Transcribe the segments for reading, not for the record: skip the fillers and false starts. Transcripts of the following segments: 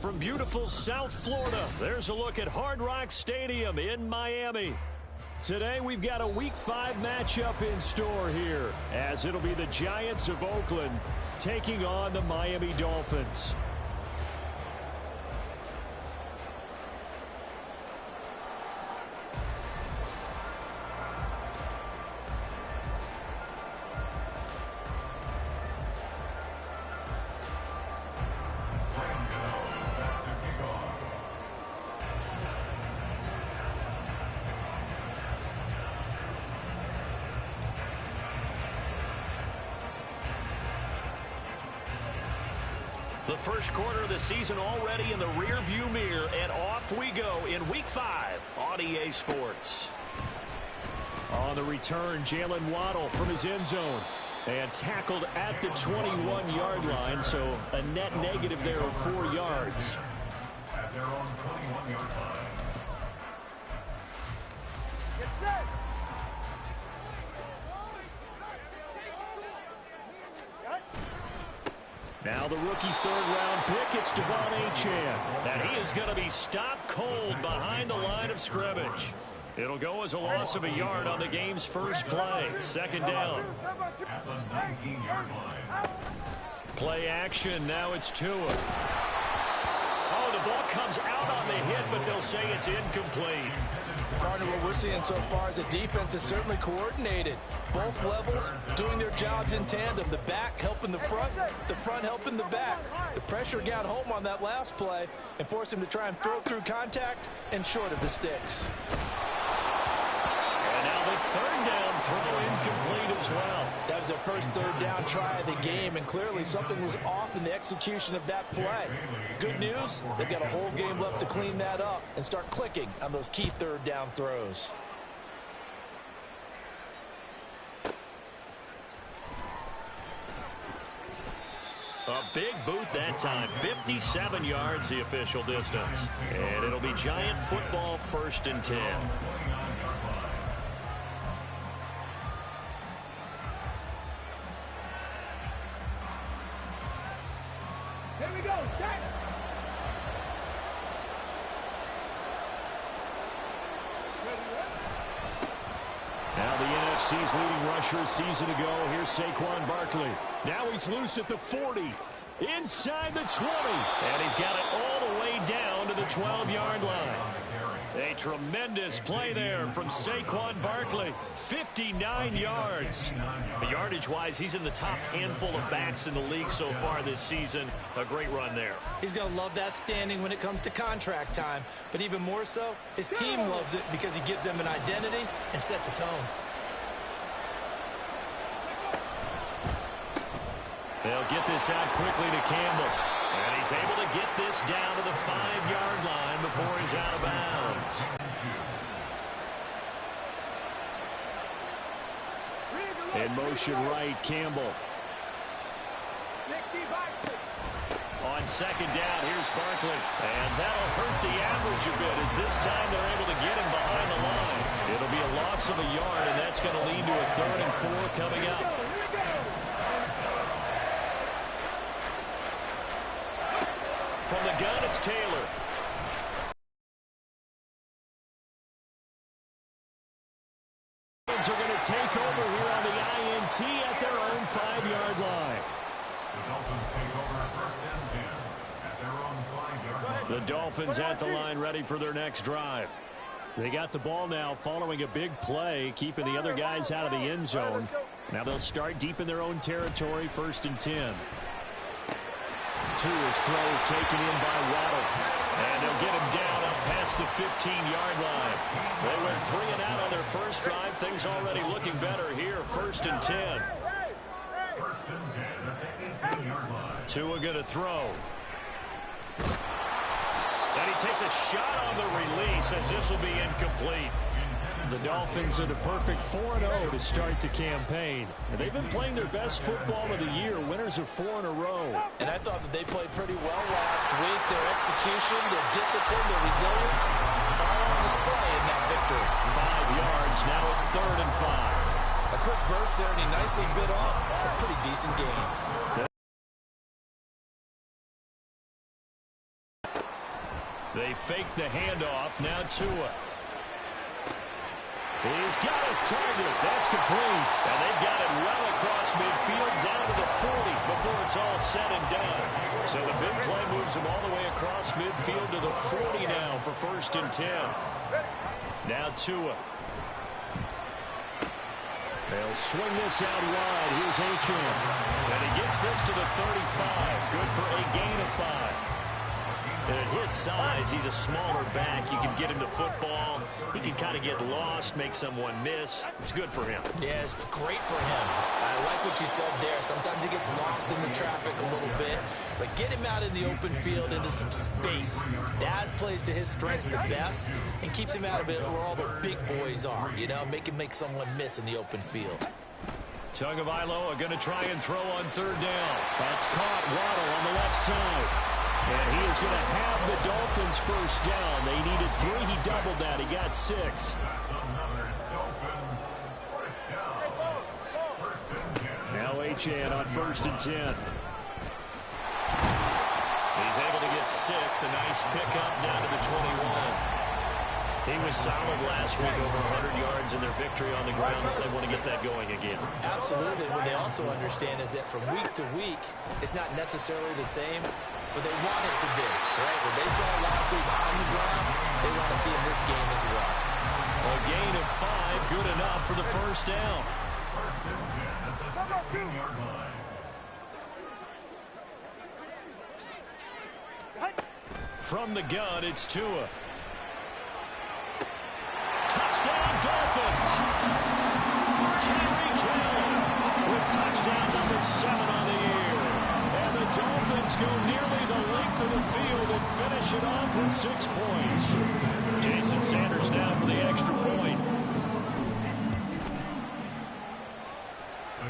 from beautiful South Florida, there's a look at Hard Rock Stadium in Miami. Today we've got a Week 5 matchup in store here, as it'll be the Giants of Oakland taking on the Miami Dolphins. The first quarter of the season already in the rear-view mirror, and off we go in Week 5 on EA Sports. On the return, Jalen Waddle from his end zone. And tackled at the 21-yard line, so a net negative there of 4 yards. At their own 21-yard line. Get set. Now the rookie third-round pick, it's Devon Achane. And he is going to be stopped cold behind the line of scrimmage. It'll go as a loss of a yard on the game's first play. Second down. At the 19-yard line. Play action, now it's Tua. Oh, the ball comes out on the hit, but they'll say it's incomplete. Partner, what we're seeing so far is the defense is certainly coordinated. Both levels doing their jobs in tandem. The back helping the front helping the back. The pressure got home on that last play and forced him to try and throw through contact and short of the sticks. And now the third down throw incomplete as well. That was their first third down try of the game, and clearly something was off in the execution of that play. Good news, they've got a whole game left to clean that up and start clicking on those key third down throws. A big boot that time, 57 yards the official distance. And it'll be Giant football, 1st and 10. Here we go. Start. Now the NFC's leading rusher a season ago. Here's Saquon Barkley. Now he's loose at the 40. Inside the 20. And he's got it all the way down to the 12-yard line. A tremendous play there from Saquon Barkley. 59 yards. Yardage-wise, he's in the top handful of backs in the league so far this season. A great run there. He's going to love that standing when it comes to contract time. But even more so, his team loves it because he gives them an identity and sets a tone. They'll get this out quickly to Campbell. And he's able to get this down to the 5-yard line before he's out of bounds. In motion right, Campbell. On second down, here's Barkley. And that'll hurt the average a bit as this time they're able to get him behind the line. It'll be a loss of a yard, and that's going to lead to a 3rd and 4 coming up. From the gun, it's Taylor. Are going to take over here on the INT at their own 5-yard line. The Dolphins take over 1st and 10 at their own 5-yard line. The Dolphins at the line ready for their next drive. They got the ball now following a big play, keeping the other guys out of the end zone. Now they'll start deep in their own territory, 1st and 10. Tua's throw is taken in by Waddle. And they'll get him down up past the 15-yard line. They went 3 and out on their first drive. Things already looking better here, 1st and 10. 1st and 10 at the 18-yard line. Tua going to throw. And he takes a shot on the release as this will be incomplete. The Dolphins are the perfect 4-0 to start the campaign. And they've been playing their best football of the year, winners of 4 in a row. And I thought that they played pretty well last week. Their execution, their discipline, their resilience, all on display in that victory. 5 yards, now it's 3rd and 5. A quick burst there, and he nicely bit off a pretty decent game. They fake the handoff. Now Tua. He's got his target. That's complete. And they've got it well across midfield down to the 40 before it's all said and done. So the big play moves him all the way across midfield to the 40 now for 1st and 10. Now Tua. They'll swing this out wide. Here's Achane. And he gets this to the 35. Good for a gain of 5. And at his size, he's a smaller back. You can get him to football. He can kind of get lost, make someone miss. It's good for him. Yeah, it's great for him. I like what you said there. Sometimes he gets lost in the traffic a little bit. But get him out in the open field into some space. That plays to his strengths the best and keeps him out of it where all the big boys are. You know, make him make someone miss in the open field. Tagovailoa going to try and throw on 3rd down. That's caught. Waddle on the left side. And he is going to have the Dolphins 1st down. They needed 3. He doubled that. He got 6. That's another Dolphins 1st down. 1st and 10. Now Achane on 1st and 10. He's able to get 6. A nice pickup down to the 21. He was solid last week, over 100 yards in their victory on the ground. They want to get that going again. Absolutely. What they also understand is that from week to week, it's not necessarily the same, but they want it to be, right? What they saw last week on the ground, they want to see in this game as well. A gain of 5, good enough for the 1st down. 1st and 10 at the 16-yard line. From the gun, it's Tua. Touchdown, Dolphins! Tyreek Hill with touchdown number 7 on the year. And the Dolphins go nearly the length of the field and finish it off with 6 points. Jason Sanders now for the extra point.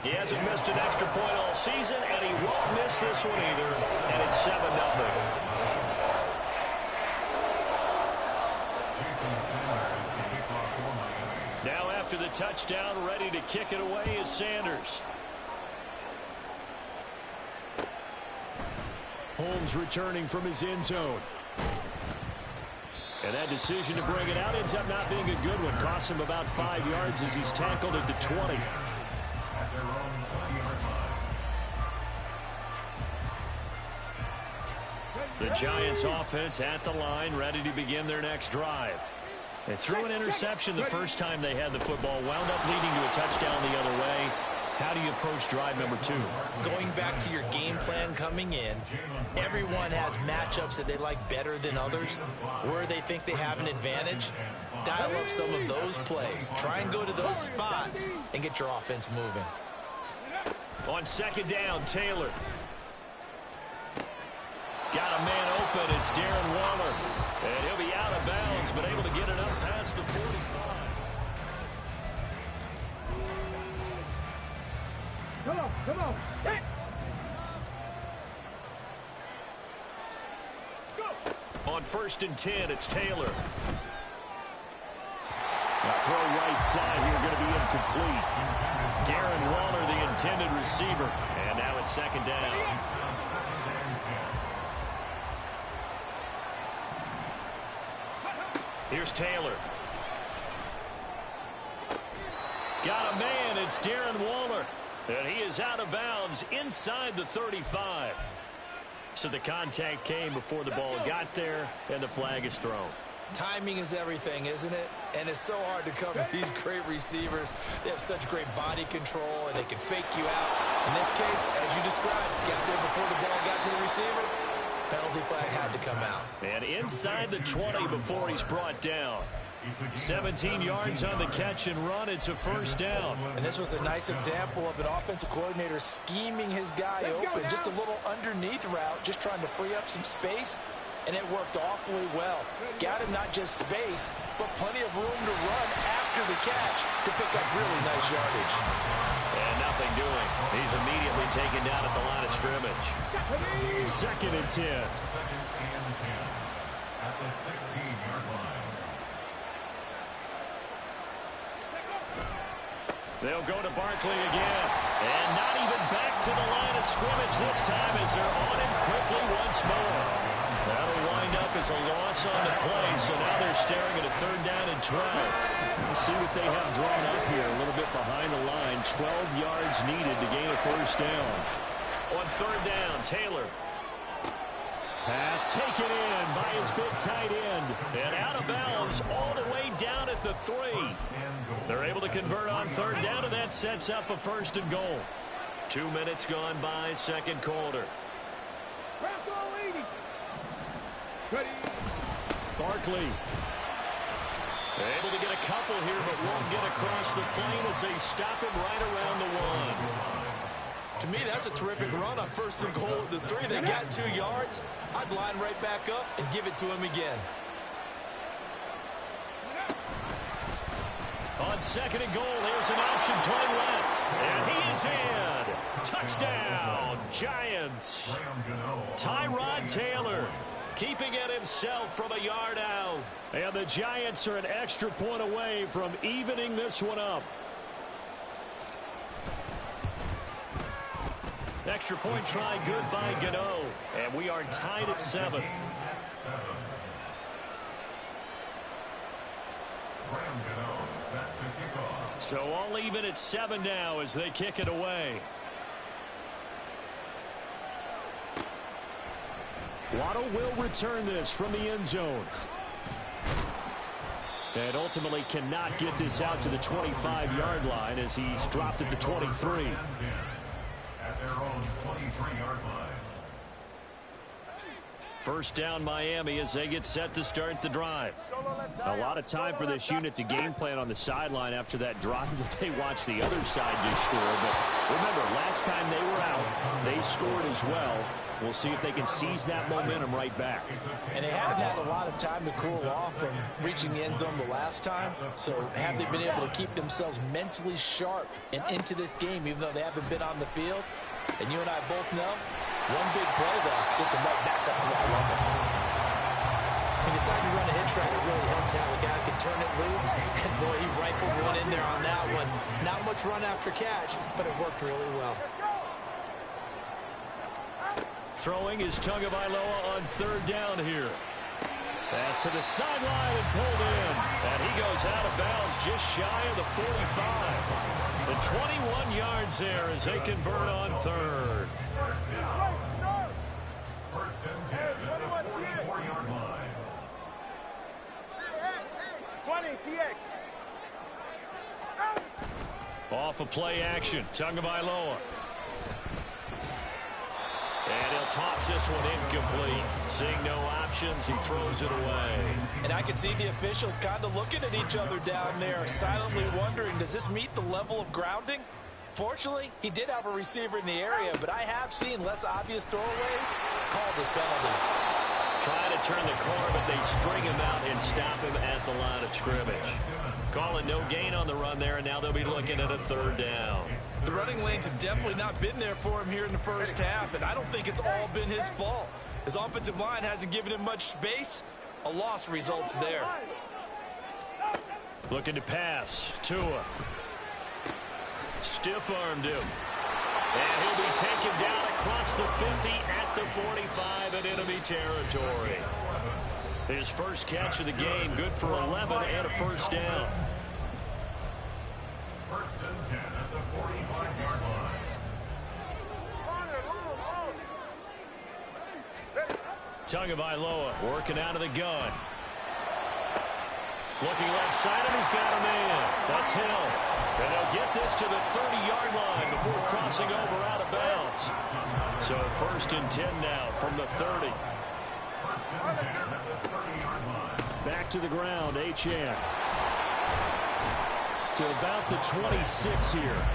He hasn't missed an extra point all season, and he won't miss this one either. And it's 7-0. Now after the touchdown, ready to kick it away is Sanders. Holmes returning from his end zone. And that decision to bring it out ends up not being a good one. Costs him about 5 yards as he's tackled at the 20. The Giants offense at the line, ready to begin their next drive. They threw an interception the first time they had the football, wound up leading to a touchdown the other way. How do you approach drive number 2? Going back to your game plan coming in, everyone has matchups that they like better than others, where they think they have an advantage. Dial up some of those plays. Try and go to those spots and get your offense moving. On 2nd down, Taylor. Got a man open. It's Darren Waller. And he'll be out of bounds, but able to get it up past the 45. Come on. Hey. On 1st and 10, it's Taylor. A throw right side here going to be incomplete. Darren Waller, the intended receiver. And now it's 2nd down. Here's Taylor. Got a man. It's Darren Waller. And he is out of bounds inside the 35. So the contact came before the ball got there, and the flag is thrown. Timing is everything, isn't it? And it's so hard to cover these great receivers. They have such great body control, and they can fake you out. In this case, as you described, got there before the ball got to the receiver. Penalty flag had to come out. And inside the 20 before he's brought down. 17 yards on the catch and run. It's a 1st down. And this was a nice example of an offensive coordinator scheming his guy open. Just a little underneath route, just trying to free up some space. And it worked awfully well. Got him not just space, but plenty of room to run after the catch to pick up really nice yardage. And nothing doing. He's immediately taken down at the line of scrimmage. 2nd and 10. 2nd and 10 at the 16-yard line. They'll go to Barkley again. And not even back to the line of scrimmage this time as they're on him quickly once more. That'll wind up as There's a loss on the play, so now they're staring at a 3rd down and 12. We'll see what they have drawn up here. A little bit behind the line. 12 yards needed to gain a 1st down. On 3rd down, Taylor. Pass taken in by his big tight end. And out of bounds all the way down at the 3. They're able to convert on 3rd down, and that sets up a 1st and goal. 2 minutes gone by, 2nd quarter. Barkley. Able to get a couple here, but won't get across the plane as they stop him right around the 1. To me, that's a terrific run on 1st and goal at the 3. They got 2 yards. I'd line right back up and give it to him again. On 2nd and goal, there's an option play left. And he is in. Touchdown, Giants. Tyrod Taylor keeping it himself from a yard out. And the Giants are an extra point away from evening this one up. Extra point try good by Gano. And we are tied at 7. So all even at 7 now as they kick it away. Waddle will return this from the end zone. And ultimately cannot get this out to the 25-yard line as he's dropped at the 23. At their own 23-yard line. 1st down Miami as they get set to start the drive. A lot of time for this unit to game plan on the sideline after that drive that they watched the other side just score. But remember, last time they were out, they scored as well. We'll see if they can seize that momentum right back. And they haven't had a lot of time to cool off from reaching the end zone the last time. So have they been able to keep themselves mentally sharp and into this game, even though they haven't been on the field? And you and I both know, one big play, though, gets them right back up to that level. He decided to run a hitch route. It really helped to have a guy who can turn it loose. And, boy, he rifled one in there on that one. Not much run after catch, but it worked really well. Throwing is Tagovailoa on 3rd down here. Pass to the sideline and pulled in. And he goes out of bounds just shy of the 45. The 21 yards there as they convert on 3rd. First and 10 at the 44-yard line. 20 TX. Off of play action, Tagovailoa. And he'll toss this one incomplete. Seeing no options, he throws it away. And I can see the officials kind of looking at each other down there, silently wondering, does this meet the level of grounding? Fortunately, he did have a receiver in the area, but I have seen less obvious throwaways called as penalties. Trying to turn the corner, but they string him out and stop him at the line of scrimmage. Calling no gain on the run there, and now they'll be looking at a 3rd down. The running lanes have definitely not been there for him here in the first half, and I don't think it's all been his fault. His offensive line hasn't given him much space. A loss results there. Looking to pass. Tua. Stiff-armed him. And he'll be taken down across the 50 at the 45 in enemy territory. His first catch of the game, good for 11 and a 1st down. First and 10 at the 45-yard line. Tagovailoa working out of the gun. Looking left side, and he's got a man. That's Hill. And they'll get this to the 30-yard line before crossing over out of bounds. So 1st and 10 now from the 30. Back to the ground, Achane. To about the 26 here.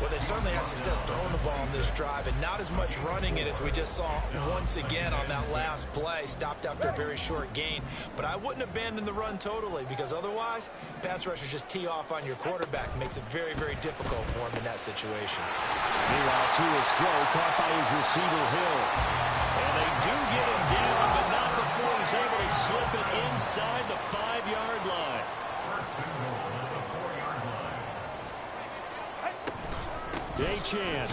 Well, they certainly had success throwing the ball on this drive, and not as much running it as we just saw once again on that last play. Stopped after a very short gain. But I wouldn't abandon the run totally, because otherwise, pass rushers just tee off on your quarterback. Makes it very, very difficult for him in that situation. Meanwhile, Tua's throw caught by his receiver, Hill. And they do get him down, but not before he's able to slip it inside the 5-yard line. First and goal at the 4-yard line. Achane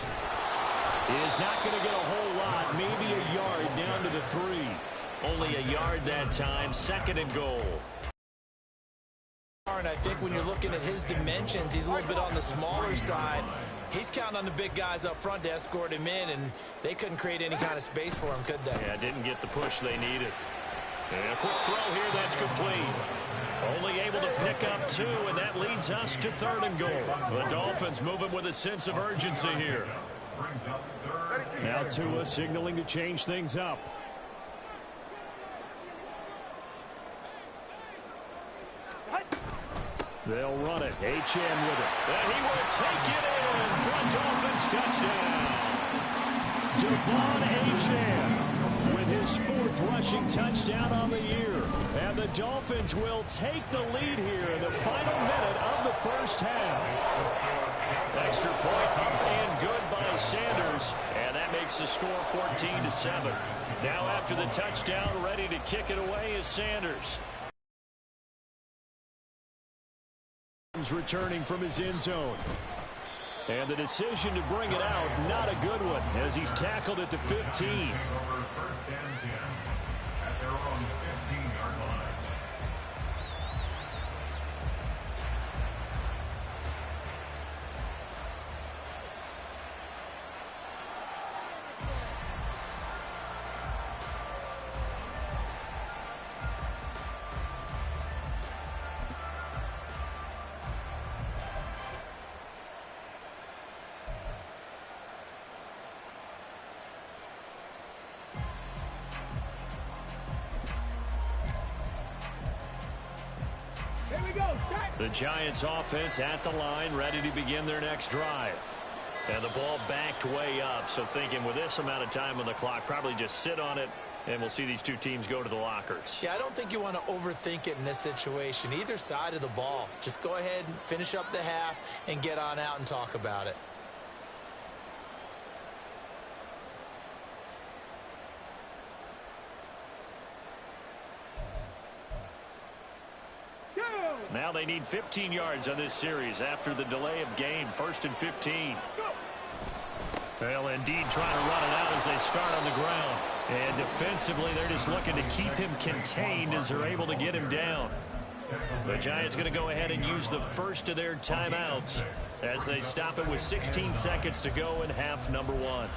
is not going to get a whole lot, maybe a yard down to the 3. Only a yard that time, 2nd and goal. And I think when you're looking at his dimensions, he's a little bit on the smaller side. He's counting on the big guys up front to escort him in, and they couldn't create any kind of space for him, could they? Yeah, didn't get the push they needed. And a quick throw here, that's complete. Only able to pick up 2, and that leads us to 3rd and goal. The Dolphins moving with a sense of urgency here. Now Tua signaling to change things up. They'll run it. Achane with it. And he will take it in for a Dolphins touchdown. Devon Achane with his 4th rushing touchdown on the year. And the Dolphins will take the lead here in the final minute of the first half. Extra point and good by Sanders. And that makes the score 14-7. Now after the touchdown, ready to kick it away is Sanders. Returning from his end zone. And the decision to bring it out, not a good one, as he's tackled at the 15. First and 10 at their own 15-yard line. The Giants offense at the line, ready to begin their next drive. And the ball backed way up, so thinking with this amount of time on the clock, probably just sit on it, and we'll see these two teams go to the lockers. Yeah, I don't think you want to overthink it in this situation. Either side of the ball. Just go ahead and finish up the half and get on out and talk about it. Now they need 15 yards on this series after the delay of game. 1st and 15. Well, indeed, trying to run it out as they start on the ground. And defensively, they're just looking to keep him contained as they're able to get him down. The Giants going to go ahead and use the first of their timeouts as they stop it with 16 seconds to go in half number 1.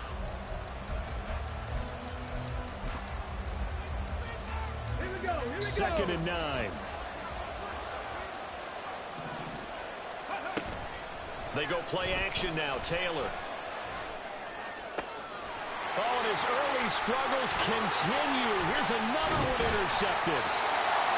Second and 9. They go play action now. Taylor. Oh, and his early struggles continue. Here's another one intercepted.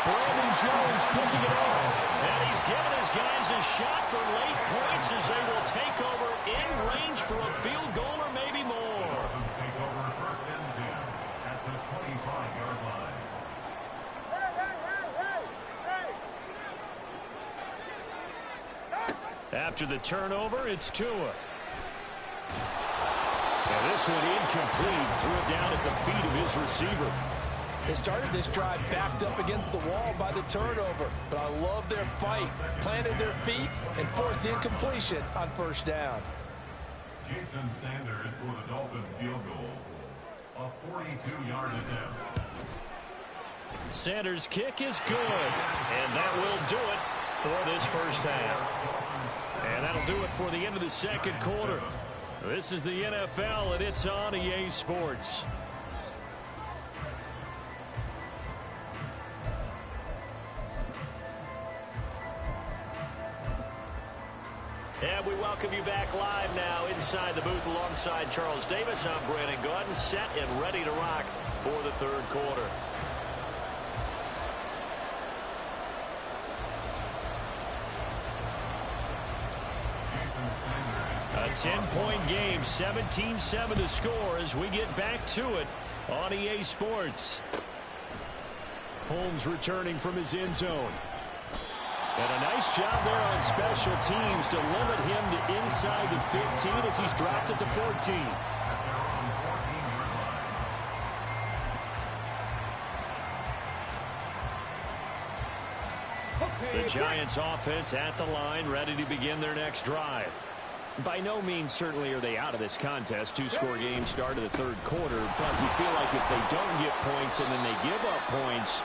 Brandon Jones picking it off. And he's given his guys a shot for late points as they will take over in range for a field goal or maybe more. Dolphins take over 1st and 10 at the 25-yard line. After the turnover, it's Tua. And this one incomplete. Threw it down at the feet of his receiver. They started this drive backed up against the wall by the turnover, but I love their fight. Planted their feet and forced incompletion on 1st down. Jason Sanders for the Dolphin field goal. A 42-yard attempt. Sanders' kick is good. And that will do it for this first half. And that'll do it for the end of the 2nd quarter. This is the NFL, and it's on EA Sports. And we welcome you back live now inside the booth alongside Charles Davis. I'm Brandon Gaudin, set and ready to rock for the 3rd quarter. A 10-point game, 17-7 to score as we get back to it on EA Sports. Holmes returning from his end zone. And a nice job there on special teams to limit him to inside the 15 as he's dropped at the 14. The Giants offense at the line, ready to begin their next drive. By no means certainly are they out of this contest. Two-score game start of the third quarter, but you feel like if they don't get points and then they give up points,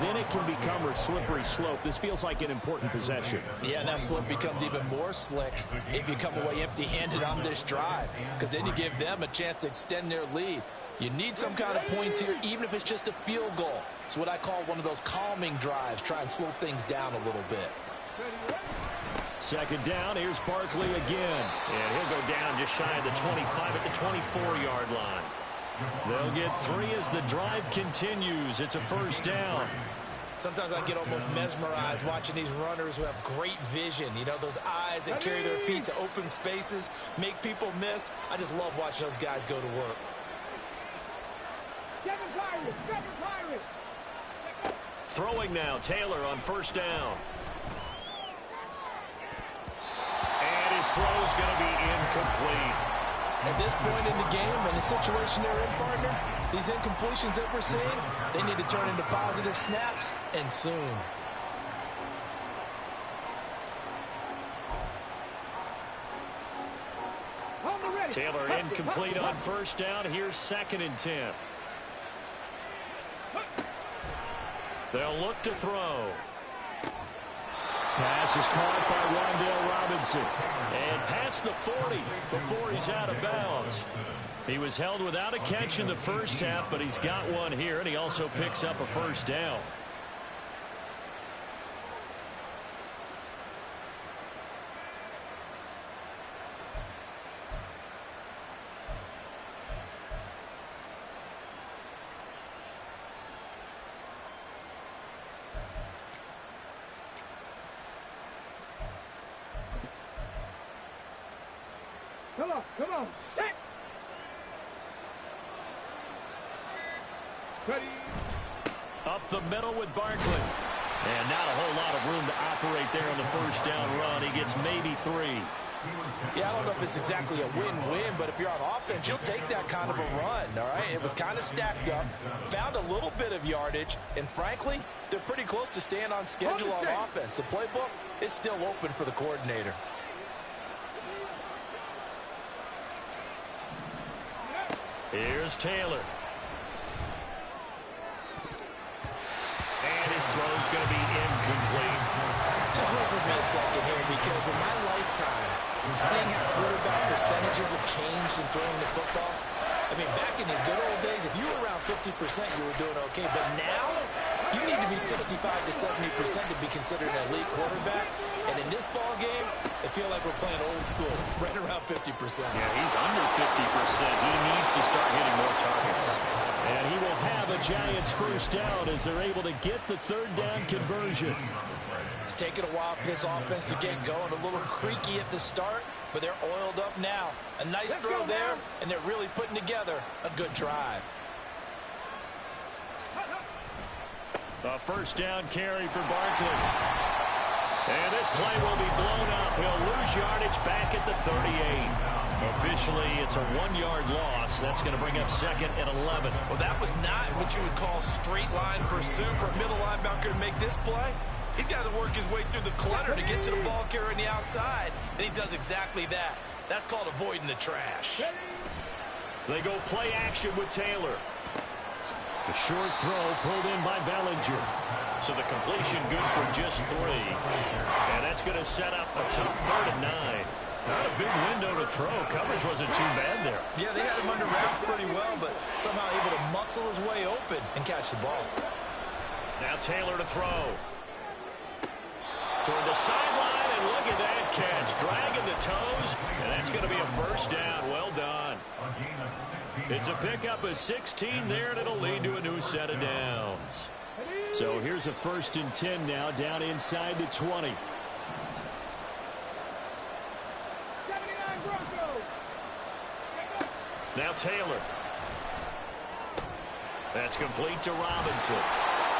then it can become a slippery slope. This feels like an important possession. Yeah, that slope becomes even more slick if you come away empty-handed on this drive, because then you give them a chance to extend their lead. You need some kind of points here, even if it's just a field goal. It's what I call one of those calming drives. Try and slow things down a little bit. Second down, here's Barkley again. And he'll go down just shy of the 25 at the 24-yard line. They'll get 3 as the drive continues. It's a first down. Sometimes I get almost mesmerized watching these runners who have great vision. You know, those eyes that carry their feet to open spaces, make people miss. I just love watching those guys go to work. Throwing now, Taylor on first down. And his throw's going to be incomplete. At this point in the game, and the situation they're in, partner, these incompletions that we're seeing, they need to turn into positive snaps, and soon. Taylor incomplete on first down. Here's 2nd and 10. They'll look to throw. Pass is caught by Wan'Dale Robinson. And past the 40 before he's out of bounds. He was held without a catch in the first half, but he's got one here, and he also picks up a first down. Come on, set. Ready. Up the middle with Barkley. And not a whole lot of room to operate there on the first down run. He gets maybe 3. Yeah, I don't know if it's exactly a win-win, but if you're on offense, you'll take that kind of a run, all right? It was kind of stacked up, found a little bit of yardage, and frankly, they're pretty close to staying on schedule on offense. The playbook is still open for the coordinator. Here's Taylor. And his throw's going to be incomplete. Just wait for me a second here, because in my lifetime, seeing how quarterback percentages have changed in throwing the football, I mean, back in the good old days, if you were around 50%, you were doing okay. But now, you need to be 65 to 70% to be considered an elite quarterback. And in this ball game, I feel like we're playing old school, right around 50%. Yeah, he's under 50%. He needs to start hitting more targets. And he will have a Giants first down as they're able to get the third down conversion. It's taken a while for this offense to get going. A little creaky at the start, but they're oiled up now. A nice throw there, and they're really putting together a good drive. A first down carry for Barkley. And this play will be blown up. He'll lose yardage back at the 38. Officially, it's a 1-yard loss. That's going to bring up 2nd and 11. Well, that was not what you would call straight line pursuit for a middle linebacker to make this play. He's got to work his way through the clutter to get to the ball carrier on the outside, and he does exactly that. That's called avoiding the trash. They go play action with Taylor. The short throw pulled in by Bellinger. So the completion good for just 3. And that's going to set up a tough 3rd and 9. Not a big window to throw. Coverage wasn't too bad there. Yeah, they had him under wraps pretty well, but somehow able to muscle his way open and catch the ball. Now Taylor to throw. Toward the sideline, and look at that catch. Dragging the toes, and that's going to be a first down. Well done. It's a pickup of 16 there, and it'll lead to a new set of downs. So here's a 1st and 10 now, down inside the 20. Now Taylor. That's complete to Robinson.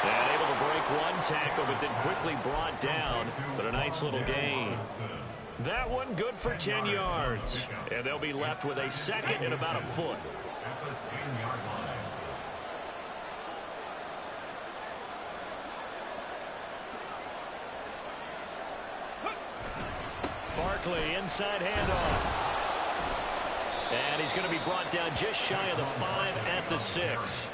And able to break one tackle, but then quickly brought down. But a nice little gain. That one good for 10 yards. And they'll be left with a 2nd and about a foot. Barkley, inside handoff. And he's going to be brought down just shy of the 5 at the 6.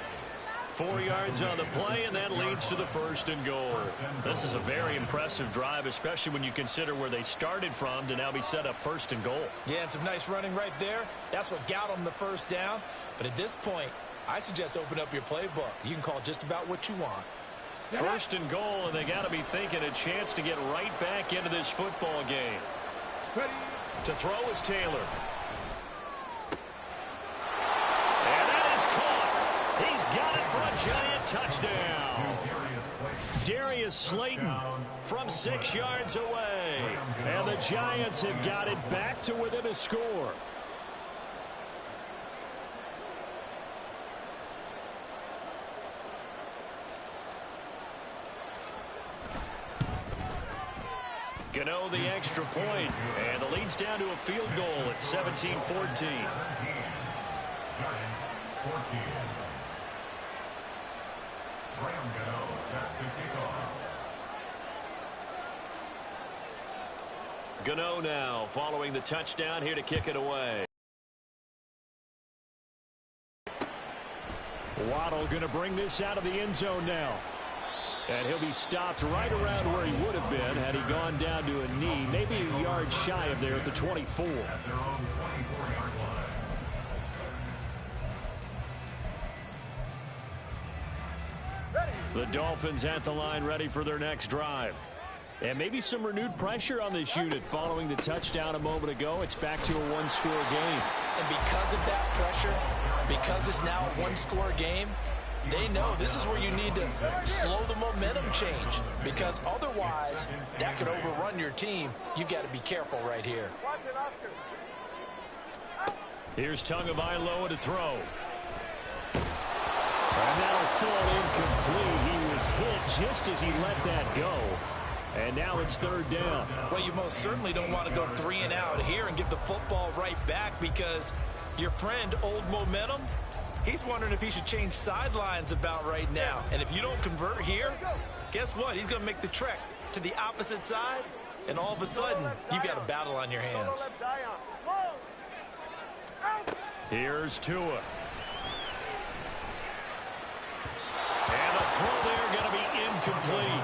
4 yards on the play, and that leads to the 1st and goal. This is a very impressive drive, especially when you consider where they started from to now be set up 1st and goal. Yeah, and some nice running right there. That's what got them the 1st down. But at this point, I suggest open up your playbook. You can call just about what you want. 1st and goal, and they got to be thinking a chance to get right back into this football game. Ready. To throw is Taylor. And that is caught. He's got it for a giant touchdown. Darius Slayton from 6 yards away. And the Giants have got it back to within a score. Gano the extra point, and the lead's down to a field goal at 17-14. Giants 14. Graham Gano set to kick off. Gano now following the touchdown here to kick it away. Waddle going to bring this out of the end zone now. And he'll be stopped right around where he would have been had he gone down to a knee, maybe a yard shy of there at the 24. At their own 24-yard line. The Dolphins at the line ready for their next drive. And maybe some renewed pressure on this unit following the touchdown a moment ago. It's back to a one-score game. And because of that pressure, because it's now a one-score game, they know this is where you need to slow the momentum change, because otherwise that could overrun your team. You've got to be careful right here. Here's Tagovailoa to throw. And that'll fall incomplete. He was hit just as he let that go. And now it's 3rd down. Well, you most certainly don't want to go 3 and out here and give the football right back, because your friend, Old Momentum, he's wondering if he should change sidelines about right now. And if you don't convert here, guess what? He's going to make the trek to the opposite side, and all of a sudden, you've got a battle on your hands. Here's Tua. And the throw there going to be incomplete.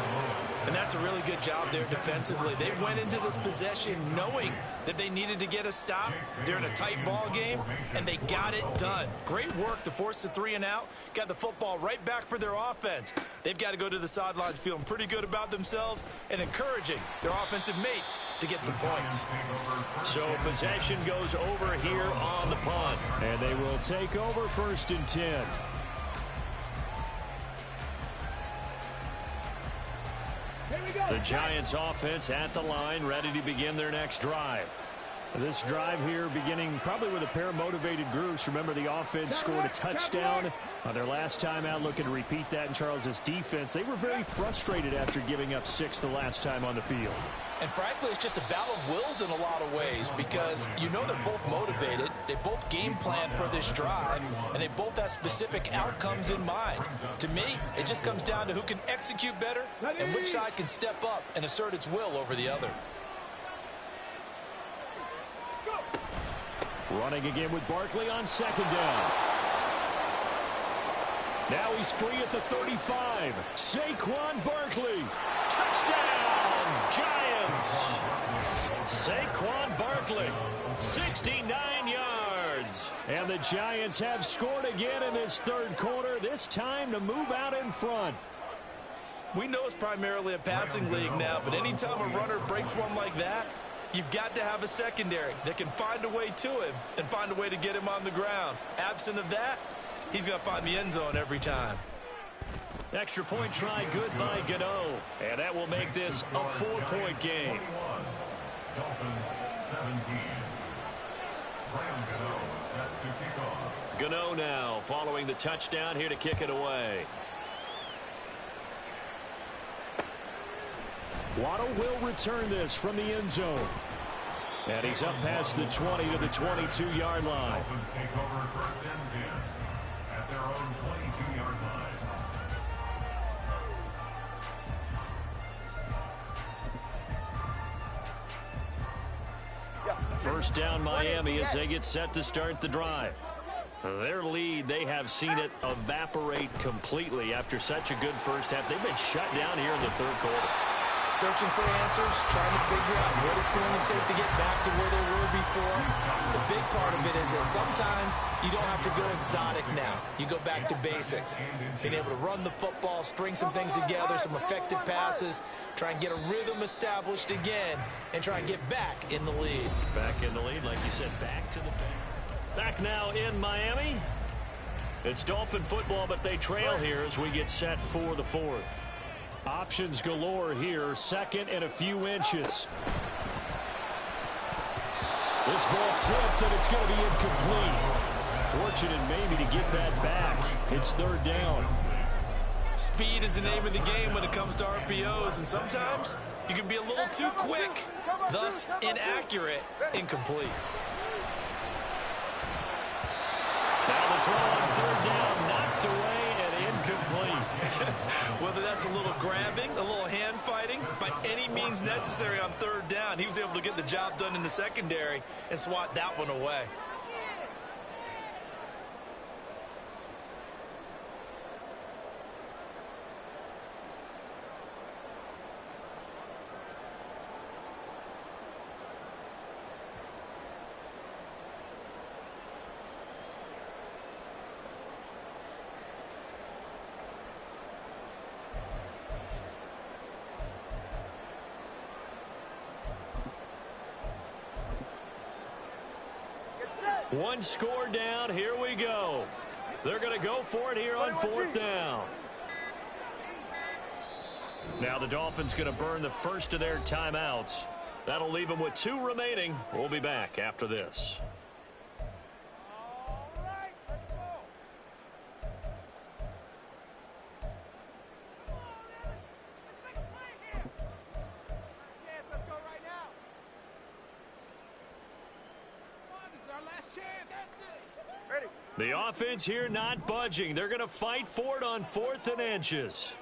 And that's a really good job there defensively. They went into this possession knowing that they needed to get a stop. They're in a tight ball game, and they got it done. Great work to force the 3 and out. Got the football right back for their offense. They've got to go to the sidelines feeling pretty good about themselves and encouraging their offensive mates to get some points. So possession goes over here on the punt. And they will take over 1st and 10. The Giants offense at the line, ready to begin their next drive. This drive here beginning probably with a pair of motivated groups. Remember, the offense scored a touchdown on their last time out, looking to repeat that in Charles's defense. They were very frustrated after giving up 6 the last time on the field. And frankly, it's just a battle of wills in a lot of ways, because you know they're both motivated, they both game plan for this drive, and they both have specific outcomes in mind. To me, it just comes down to who can execute better and which side can step up and assert its will over the other. Running again with Barkley on 2nd down. Now he's free at the 35. Saquon Barkley. Touchdown, Giants. Saquon Barkley, 69 yards. And the Giants have scored again in this 3rd quarter, this time to move out in front. We know it's primarily a passing league now, but anytime a runner breaks one like that, you've got to have a secondary that can find a way to him and find a way to get him on the ground. Absent of that, he's going to find the end zone every time. Extra point try good by Gano. And that will make this a 4-point game. Dolphins 17. Graham Gano set to kick off. Gano now following the touchdown here to kick it away. Waddle will return this from the end zone. And he's up past the 20 to the 22-yard line. Dolphins take over 1st and 10 at their own 22-yard line. first down Miami as they get set to start the drive. Their lead, they have seen it evaporate completely after such a good first half. They've been shut down here in the third quarter. Searching for answers, trying to figure out what it's going to take to get back to where they were before. The big part of it is that sometimes you don't have to go exotic now. You go back to basics. Being able to run the football, string some things together, some effective passes, try and get a rhythm established again, and try and get back in the lead. Back in the lead, like you said, back to the back. Back now in Miami. It's Dolphin football, but they trail here as we get set for the fourth. Options galore here, second and a few inches. This ball tipped, and it's going to be incomplete. Fortunate maybe to get that back. It's third down. Speed is the name of the game when it comes to RPOs, and sometimes you can be a little too quick, thus inaccurate, incomplete. Now the throw on third down, knocked away and incomplete. Whether that's a little grabbing, a little hand fighting, by any means necessary on third down, he was able to get the job done in the secondary and swat that one away. One score down. Here we go. They're going to go for it here on fourth down. Now the Dolphins going to burn the first of their timeouts. That'll leave them with 2 remaining. We'll be back after this. The offense here not budging. They're going to fight for it on 4th and inches.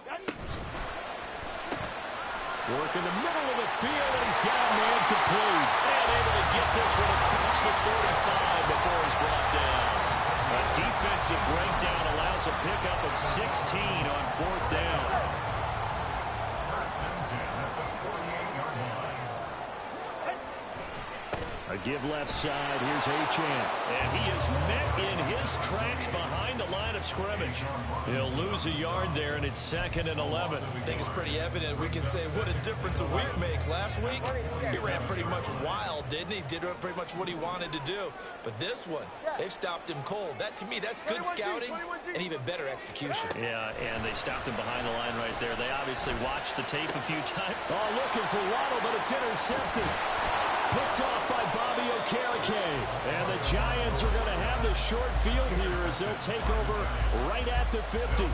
Work in the middle of the field, and he's got a man complete. And able to get this one across the 45 before he's brought down. A defensive breakdown allows a pickup of 16 on 4th down. A give left side. Here's Achane. And he is met in his tracks behind the line of scrimmage. He'll lose a yard there, and it's 2nd and 11. I think it's pretty evident. We can say what a difference a week makes. Last week, he ran pretty much wild, didn't he? Did pretty much what he wanted to do. But this one, they've stopped him cold. That, to me, that's good scouting and even better execution. Yeah, and they stopped him behind the line right there. They obviously watched the tape a few times. Oh, looking for Waddle, but it's intercepted. Picked off by Bobby Okereke. And the Giants are going to have the short field here as they'll take over right at the 50.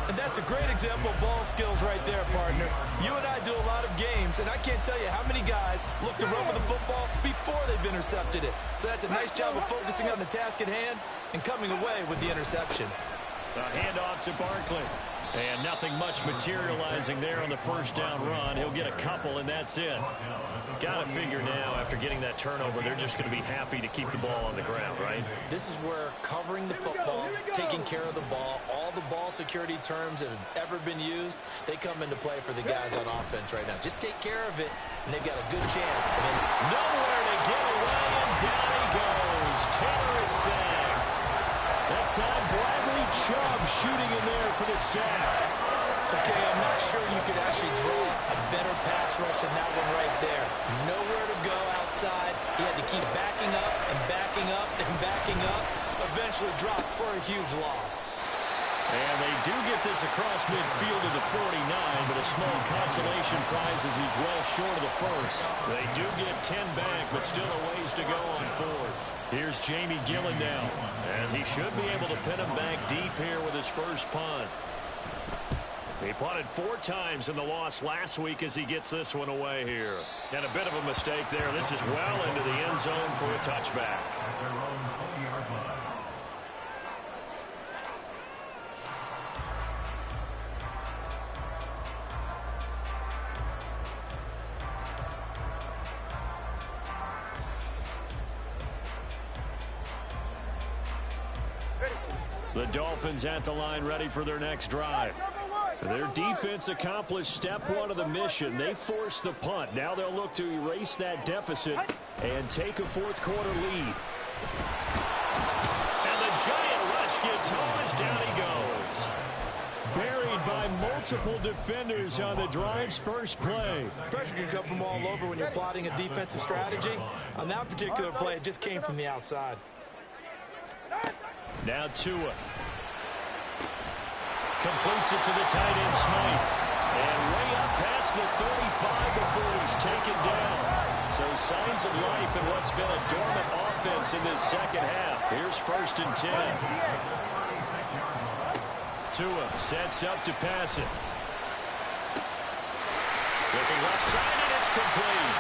And that's a great example of ball skills right there, partner. You and I do a lot of games, and I can't tell you how many guys look to run with the football before they've intercepted it. So that's a nice job of focusing on the task at hand and coming away with the interception. A handoff to Barkley. And nothing much materializing there on the first down run. He'll get a couple, and that's it. Got to figure now, after getting that turnover, they're just going to be happy to keep the ball on the ground, right? This is where covering the football, taking care of the ball, all the ball security terms that have ever been used, they come into play for the guys on offense right now. Just take care of it, and they've got a good chance. Nowhere to get away, and down he goes. Taylor is sacked. That time, Bradley Chubb shooting in there for the sack. Okay, I'm not sure you could actually draw a better pass rush than that one right there. Nowhere to go outside. He had to keep backing up and backing up and backing up. Eventually dropped for a huge loss. And they do get this across midfield to the 49, but a small consolation prize as he's well short of the first. They do get 10 back, but still a ways to go on 4th. Here's Jamie Gillen now, as he should be able to pin him back deep here with his first punt. He punted 4 times in the loss last week as he gets this one away here. And a bit of a mistake there. This is well into the end zone for a touchback. The Dolphins at the line ready for their next drive. Their defense accomplished step one of the mission. They forced the punt. Now they'll look to erase that deficit and take a fourth-quarter lead. And the giant rush gets home as down he goes. Buried by multiple defenders on the drive's first play. Pressure can come from all over when you're plotting a defensive strategy. On that particular play, it just came from the outside. Now Tua. Completes it to the tight end, Smythe. And way up past the 35 before he's taken down. So signs of life in what's been a dormant offense in this second half. Here's 1st and 10. Tua sets up to pass it. Looking left side, and it's complete.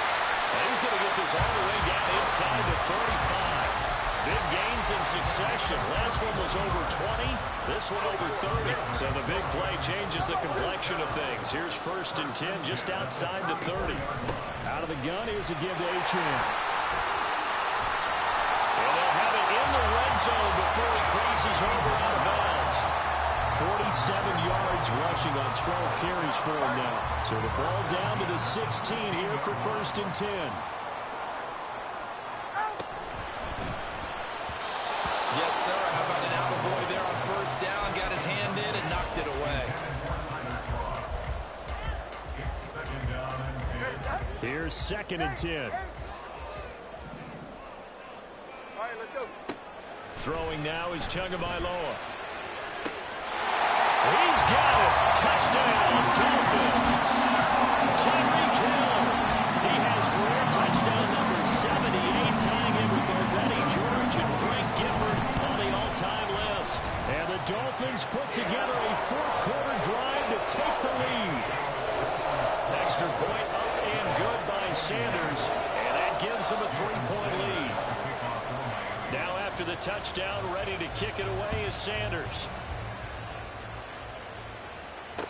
And he's going to get this all the way down inside the 35. Big gains in succession. Last one was over 20. This one over 30. So the big play changes the complexion of things. Here's 1st and 10 just outside the 30. Out of the gun, here's a give to Achane. And they'll have it in the red zone before he crosses over out of bounds. 47 yards rushing on 12 carries for him now. So the ball down to the 16 here for 1st and 10. Yes, sir. How about an attaboy there on 1st down? Got his hand in and knocked it away. Here's 2nd and 10. All right, let's go. Throwing now is Tagovailoa. He's got it. Touchdown, Dolphins. Tyreek Hill. He has career touchdown number 78, tying him with both Eddie George and Frank Gifford on the all-time list. And the Dolphins put together a fourth-quarter drive to take the lead. Extra point up and good by Sanders, and that gives them a 3-point lead. Now after the touchdown, ready to kick it away is Sanders.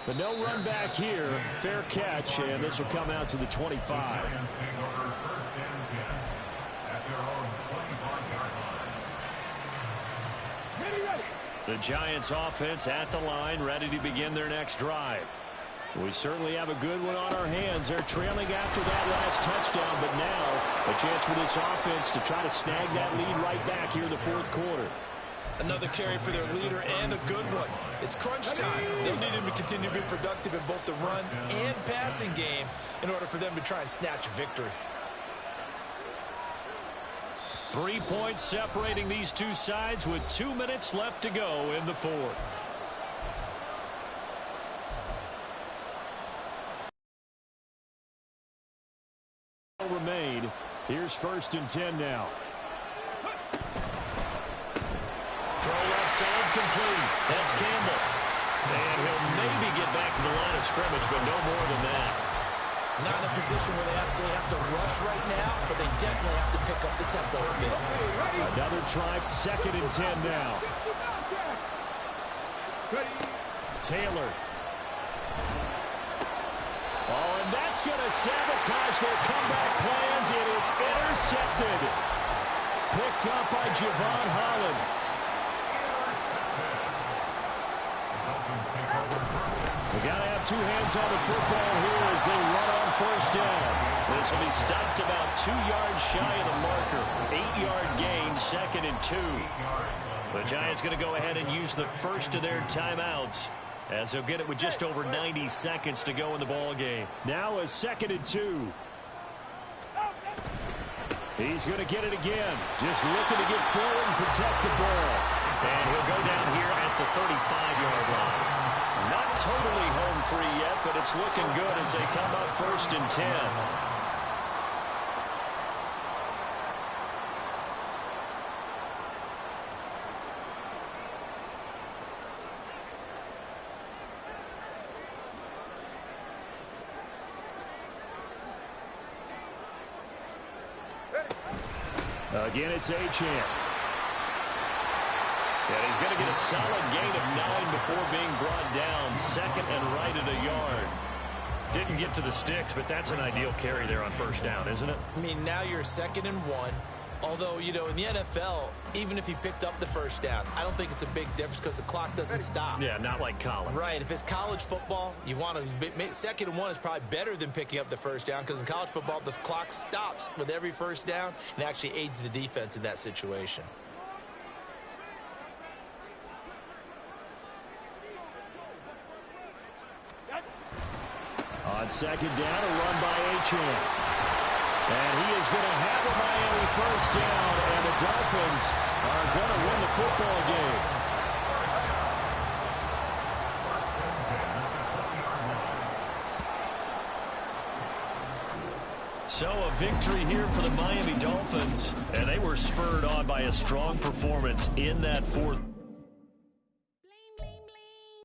But no run back here. Fair catch, and this will come out to the 25. The Giants offense at the line, ready to begin their next drive. We certainly have a good one on our hands. They're trailing after that last touchdown, but now a chance for this offense to try to snag that lead right back here in the fourth quarter. Another carry for their leader and a good one. It's crunch time. They'll need him to continue to be productive in both the run and passing game in order for them to try and snatch a victory. 3 points separating these two sides with 2 minutes left to go in the fourth. Remain. Here's 1st and 10 now. Throw left side complete. That's Campbell. And he'll maybe get back to the line of scrimmage, but no more than that. Not in a position where they absolutely have to rush right now, but they definitely have to pick up the tempo a bit. Another try, 2nd and 10 now. Taylor. Oh, and that's going to sabotage their comeback plans. It is intercepted. Picked up by Javon Holland. We got to have two hands on the football here as they run on 1st down. This will be stopped about 2 yards shy of the marker. 8-yard gain, 2nd and 2. The Giants going to go ahead and use the first of their timeouts, as they'll get it with just over 90 seconds to go in the ball game. Now a 2nd and 2. He's going to get it again. Just looking to get forward and protect the ball. And he'll go down here at the 35-yard line. Not totally home free yet, but it's looking good as they come up 1st and 10. Again, it's Achane. And he's going to get a solid gain of 9 before being brought down. 2nd and right at a yard. Didn't get to the sticks, but that's an ideal carry there on 1st down, isn't it? I mean, now you're 2nd and 1. Although, you know, in the NFL, even if he picked up the first down, I don't think it's a big difference because the clock doesn't stop. Yeah, not like college. Right. If it's college football, you want to second and one is probably better than picking up the first down because in college football, the clock stops with every first down and actually aids the defense in that situation. On second down, a run by Achane. And he is going to have a Miami first down, and the Dolphins are going to win the football game. So a victory here for the Miami Dolphins, and they were spurred on by a strong performance in that fourth